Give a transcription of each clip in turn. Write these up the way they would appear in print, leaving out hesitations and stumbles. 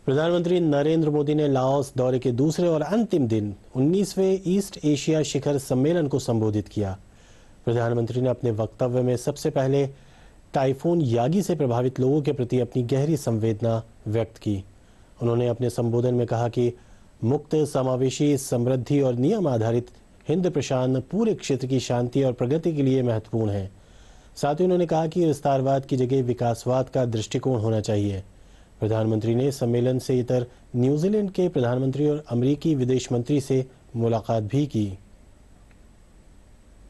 प्रधानमंत्री नरेंद्र मोदी ने लाओस दौरे के दूसरे और अंतिम दिन 19वें ईस्ट एशिया शिखर सम्मेलन को संबोधित किया। प्रधानमंत्री ने अपने वक्तव्य में सबसे पहले टाइफून यागी से प्रभावित लोगों के प्रति अपनी गहरी संवेदना व्यक्त की। उन्होंने अपने संबोधन में कहा कि मुक्त, समावेशी, समृद्धि और नियम आधारित हिंद प्रशांत पूरे क्षेत्र की शांति और प्रगति के लिए महत्वपूर्ण है। साथ ही उन्होंने कहा कि विस्तारवाद की जगह विकासवाद का दृष्टिकोण होना चाहिए। प्रधानमंत्री ने सम्मेलन से इतर न्यूजीलैंड के प्रधानमंत्री और अमेरिकी विदेश मंत्री से मुलाकात भी की।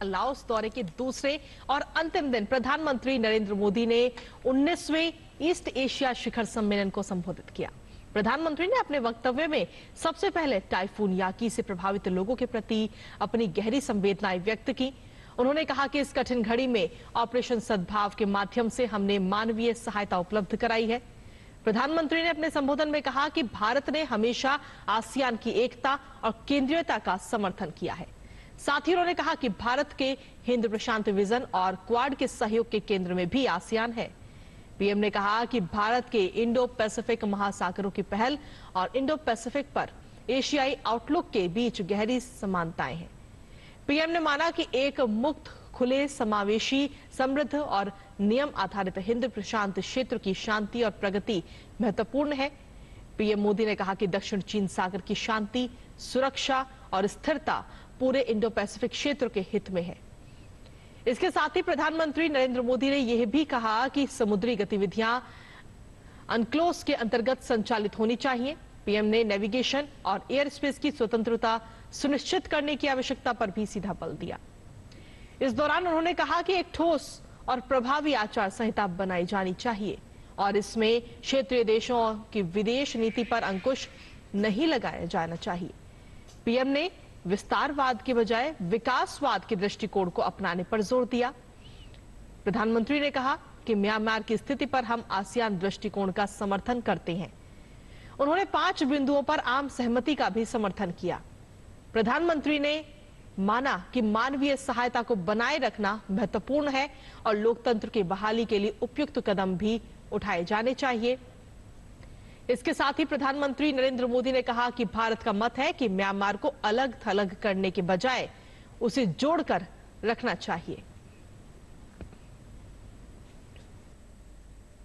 लाओस दौरे के दूसरे और अंतिम दिन प्रधानमंत्री नरेंद्र मोदी ने 19वें ईस्ट एशिया शिखर सम्मेलन को संबोधित किया। प्रधानमंत्री ने अपने वक्तव्य में सबसे पहले टाइफून यागी से प्रभावित लोगों के प्रति अपनी गहरी संवेदनाएं व्यक्त की। उन्होंने कहा कि इस कठिन घड़ी में ऑपरेशन सद्भाव के माध्यम से हमने मानवीय सहायता उपलब्ध कराई है। प्रधानमंत्री ने अपने संबोधन में कहा कि भारत ने हमेशा आसियान की एकता और केंद्रीयता का समर्थन किया है। साथ ही उन्होंने कहा कि भारत के हिंद प्रशांत विजन और क्वाड के सहयोग के केंद्र में भी आसियान है। पीएम ने कहा कि भारत के इंडो पैसिफिक महासागरों की पहल और इंडो पैसिफिक पर एशियाई आउटलुक के बीच गहरी समानताएं हैं। पीएम ने माना कि एक मुक्त, खुले, समावेशी, समृद्ध और नियम आधारित हिंद प्रशांत क्षेत्र की शांति और प्रगति महत्वपूर्ण है। पीएम मोदी ने कहा कि दक्षिण चीन सागर की शांति, सुरक्षा और स्थिरता पूरे इंडो पैसिफिक क्षेत्र के हित में है। इसके साथ ही प्रधानमंत्री नरेंद्र मोदी ने यह भी कहा कि समुद्री गतिविधियां अनक्लोज के अंतर्गत संचालित होनी चाहिए। पीएम ने नेविगेशन और एयर स्पेस की स्वतंत्रता सुनिश्चित करने की आवश्यकता पर भी सीधा बल दिया। इस दौरान उन्होंने कहा कि एक ठोस और प्रभावी आचार संहिता बनाई जानी चाहिए और इसमें क्षेत्रीय देशों की विदेश नीति पर अंकुश नहीं लगाया जाना चाहिए। पीएम ने विस्तारवाद के बजाय विकासवाद के दृष्टिकोण को अपनाने पर जोर दिया। प्रधानमंत्री ने कहा कि म्यांमार की स्थिति पर हम आसियान दृष्टिकोण का समर्थन करते हैं। उन्होंने 5 बिंदुओं पर आम सहमति का भी समर्थन किया। प्रधानमंत्री ने माना कि मानवीय सहायता को बनाए रखना महत्वपूर्ण है और लोकतंत्र की बहाली के लिए उपयुक्त कदम भी उठाए जाने चाहिए। इसके साथ ही प्रधानमंत्री नरेंद्र मोदी ने कहा कि भारत का मत है कि म्यांमार को अलग थलग करने के बजाय उसे जोड़कर रखना चाहिए।